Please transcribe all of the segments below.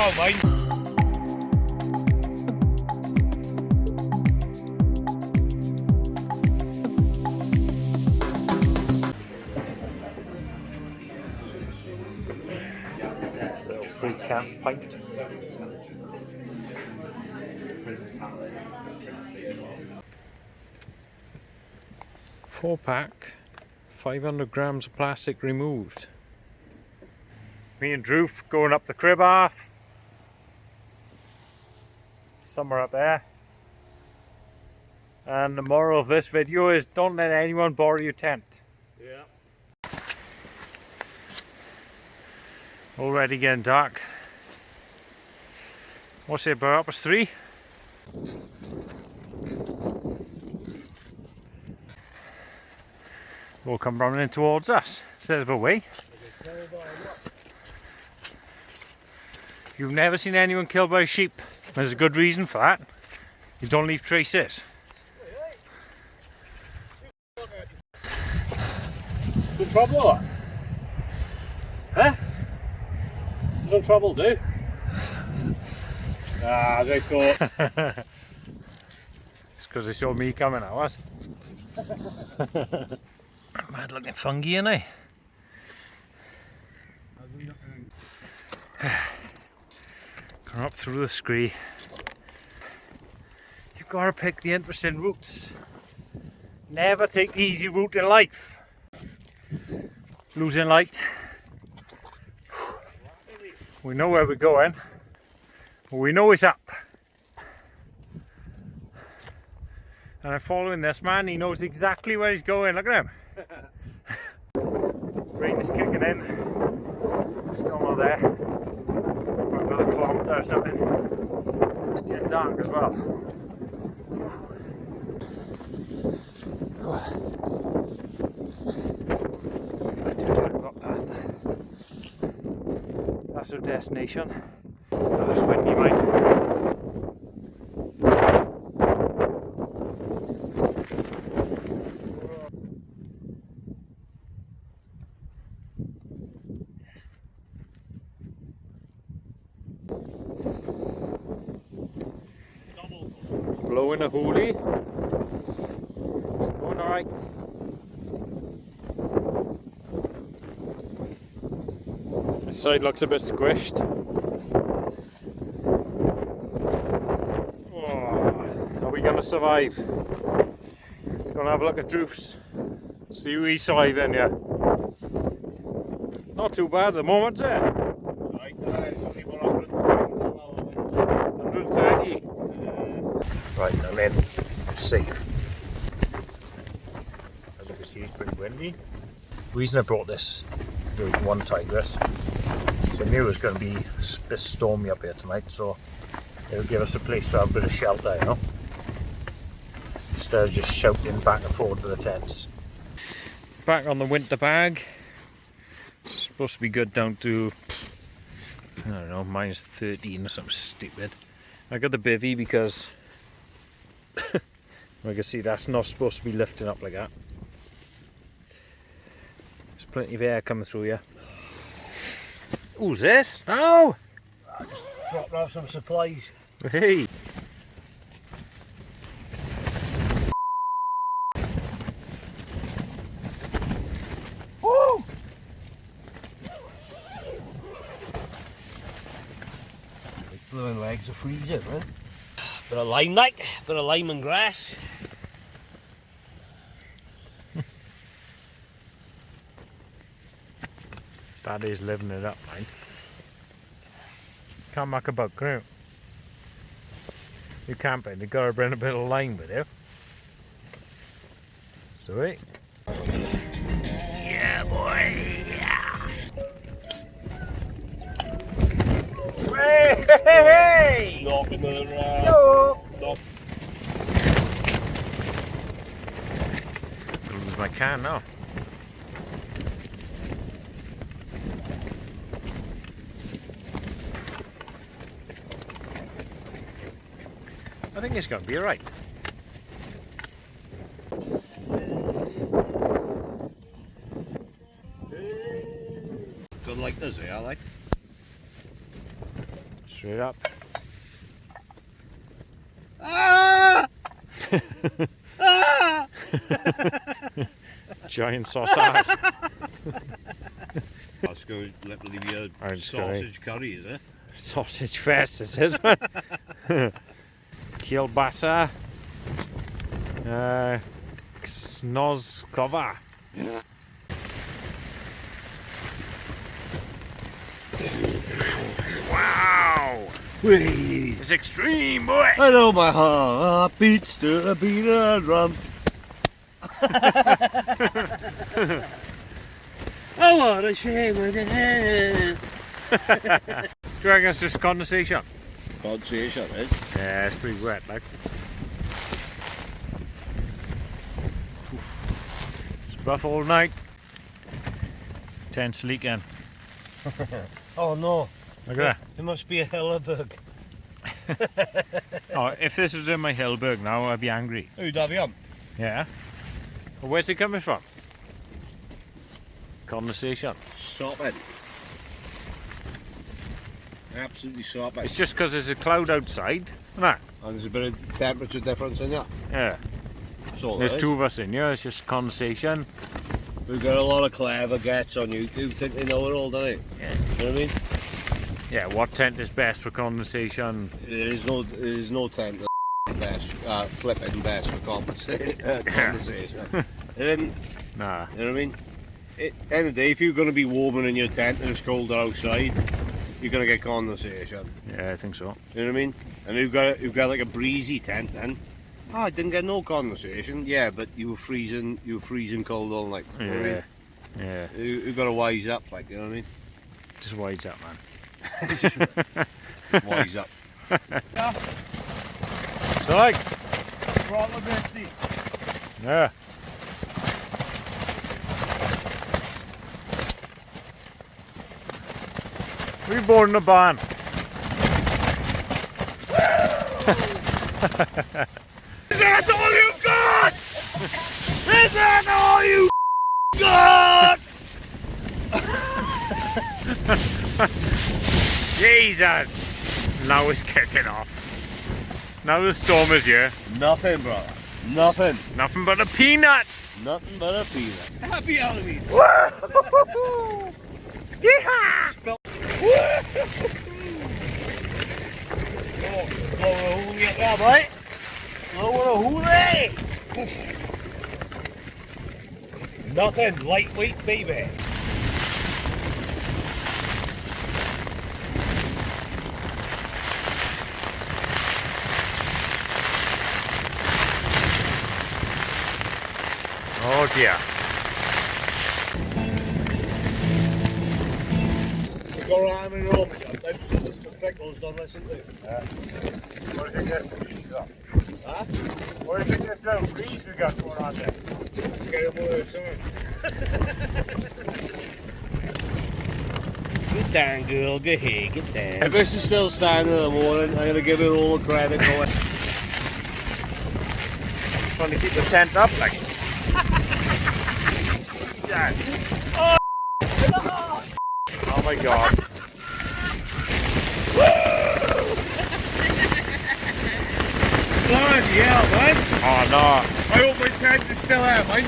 out mine. Little free camp pint. 4-pack, 500 grams of plastic removed. Me and Drew going up the crib half. Somewhere up there. And the moral of this video is don't let anyone borrow your tent. Yeah. Already getting dark. What's it about? It's 3? Will come running towards us instead of away. You've never seen anyone killed by a sheep. There's a good reason for that. You don't leave traces. Good trouble or? Huh? Some trouble, do? As I thought. It's because they saw me coming at us. Mad looking fungi, ain't I? Going up through the scree. You've got to pick the interesting routes. Never take the easy route in life. Losing light. We know where we're going. We know it's up. And I'm following this man, he knows exactly where he's going. Look at him. Rain is kicking in. Still not there. About another kilometre or something. It's getting dark as well. I do like up that. That's our destination. Oh, it's windy, mate. Blowing a hoolie. It's going alright. This side looks a bit squished. Oh, are we going to survive? Let's go and have a look at Drew's. See who he's surviving here. Not too bad at the moment, is it? Right, some people are 130. Right, I'm in. I'm safe. As you can see, it's pretty windy. The reason I brought this OneTigris, so I knew it was going to be a bit stormy up here tonight, so it'll give us a place to have a bit of shelter, you know, instead of just shouting back and forth to the tents. Back on the winter bag. It's supposed to be good down to, I don't know, minus 13 or something stupid. I got the bivvy because you can see that's not supposed to be lifting up like that. There's plenty of air coming through here. Who's this? No! I just dropped off some supplies. Hey! Woo! Blowing legs are freezing, man. Bit of lime like, bit of lime and grass. That is living it up, man. Can't muck about, can you? You camping, you gotta bring a bit of lime with you. Sweet. Yeah, boy, yeah. Hey, hey, hey! Knocking the Yo! knock. I'll lose my can now. I think it's going to be alright. Good like this, yeah, I like. Straight up. Ah! Ah! Giant sausage. That's going to literally be a sausage curry, is it? Sausage fest, it is, man. Kielbasa. Snozkova. Wow! Whee! It's extreme, boy! I know my heart beats to the beat of the drum. I want to shake with the hand. Do you reckon it's just condensation? Condensation, eh? Yeah, it's pretty wet, like. It's rough all night. Tent's leaking. Oh no. Look at that. It must be a Helleberg. Oh, if this was in my Hillberg now, I'd be angry. Who'd have you? Yeah. Well, where's it coming from? Condensation. Sopping. Absolutely sopping. It's just because there's a cloud outside, isn't it? And there's a bit of temperature difference in you. Yeah. So There's two of us in here, it's just condensation. We've got a lot of clever gets on YouTube think they know it all, don't they? Yeah. You know what I mean? Yeah, what tent is best for condensation? There is no tent that's best, flipping best for condensation. It isn't. Nah. You know what I mean? End of the day, if you're going to be warming in your tent and it's colder outside, you're going to get condensation. Yeah, I think so. You know what I mean? And you've got like a breezy tent then. Oh, I didn't get no condensation. Yeah, but you were freezing cold all night. You know what I mean? Yeah. You've got to wise up, like, you know what I mean? Just wise up, man. Just wise up. So like, Proper bestie. yeah. We were born in a barn. Is that all you got? Is that all you got? Jesus! Now it's kicking off. Now the storm is here. Nothing, brother. Nothing. Nothing but a peanut. Nothing but a peanut. Happy Halloween. Yeehaw! Blow a hoolie there, boy. Blow a hoolie. Nothing. Lightweight, baby. Oh dear. Go around in Rome sometimes, just the freckles don't listen to. What do you think that's the breeze though? Huh? What do you think this little breeze we got going on there? Get him with son. Get down, girl. Get here. Get down. If this is still standing in the morning, I'm going to give it all the credit going. Trying to keep the tent up like. Yeah. Oh my god. Bloody hell, man. Oh no. I hope my tent is still out, man.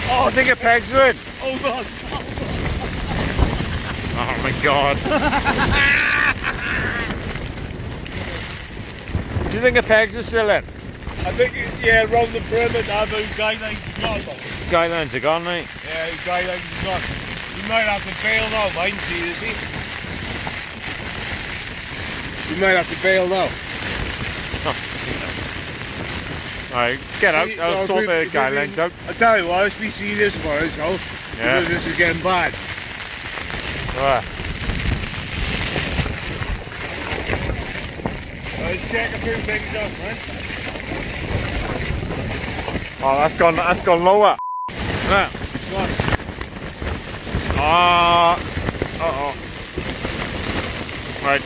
Oh, I think it pegs are in. Hold on. Oh my god. Do you think the pegs are still in? I think, yeah, around the perimeter, those guidelines are gone. Guidelines are gone, mate. Yeah, the guidelines are gone. You might have to bail now, mine, see. You might have to bail now. Alright, get out. I'll sort the guidelines out. I tell you what, let's be serious about it, so. Yeah. Because this is getting bad. Right. Let's check a few things out, man. Oh, that's gone lower. Yeah. Uh-oh. Right.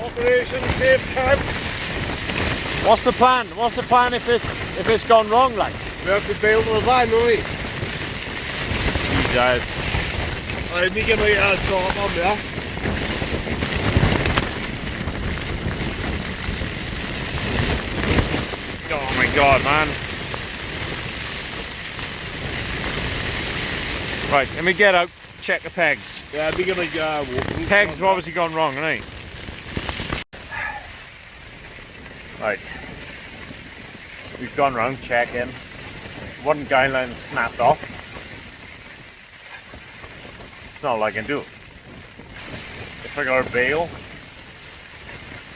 Operation Safe Camp. What's the plan? What's the plan if it's gone wrong, like? We have to bail the van, don't we? Jesus. Let me get my top on there. Oh my god, man. Right, let me get out, check the pegs. Yeah, let me get my Pegs have obviously gone wrong, haven't they? Right. We've gone round, check in. One guy line snapped off. It's not all I can do. If I got a bail, I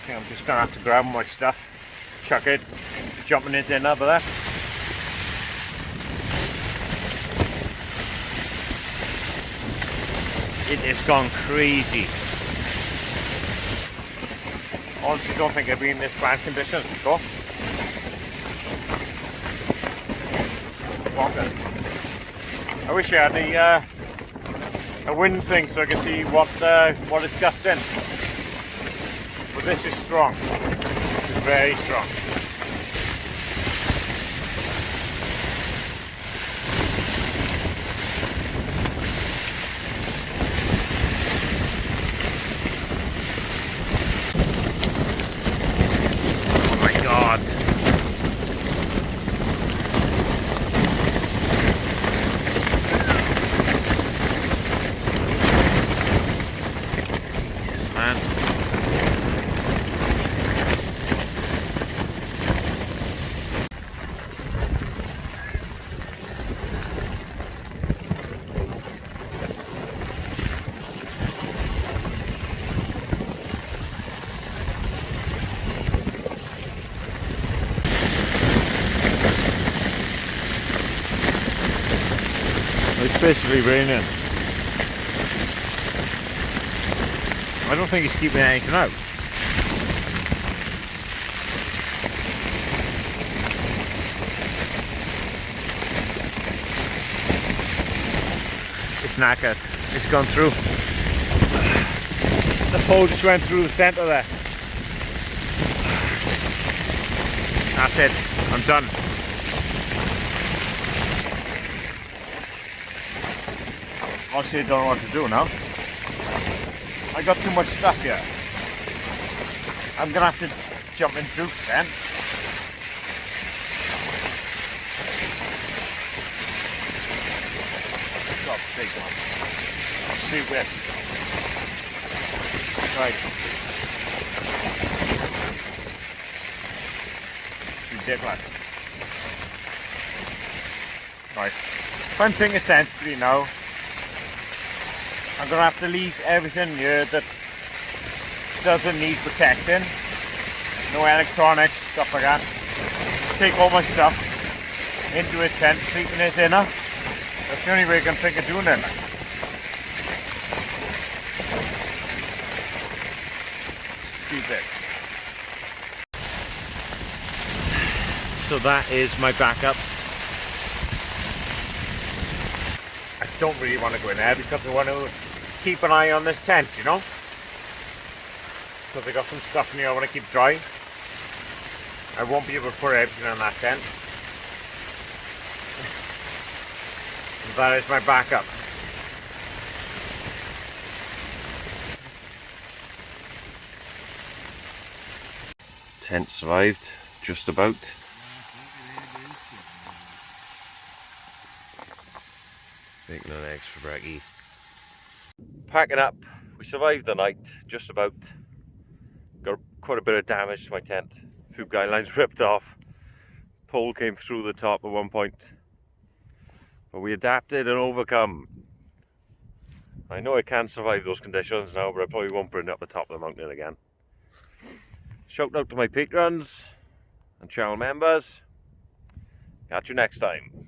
think I'm just gonna have to grab my stuff, chuck it, jumping into another there. It has gone crazy. Honestly, don't think I've been in this bad conditions before. Bonkers. I wish I had a wind thing so I can see what is gusting. But this is strong. This is very strong. Oh my God. Jesus, man. It's basically raining. I don't think he's keeping anything out. It's knackered. It's gone through. The pole just went through the centre there. That's it. I'm done. Honestly, I don't know what to do now. I got too much stuff here. I'm gonna have to jump in Duke's then. God's sake, man. Stupid. Right. It's ridiculous. Right. If I'm thinking sensibly now, I'm going to have to leave everything here that doesn't need protecting. No electronics, stuff like that. Just take all my stuff into his tent, sleep in his inner. That's the only way I can think of doing it. Stupid. So that is my backup. I don't really want to go in there because I want to keep an eye on this tent, you know? Because I got some stuff in here I want to keep dry. I won't be able to put everything in that tent. That is my backup. Tent survived, just about. Bacon and eggs for brekkie. Packing up. We survived the night, just about. Got quite a bit of damage to my tent. A few guy lines ripped off. Pole came through the top at one point. But we adapted and overcome. I know I can survive those conditions now, but I probably won't bring it up the top of the mountain again. Shout out to my patrons and channel members. Catch you next time.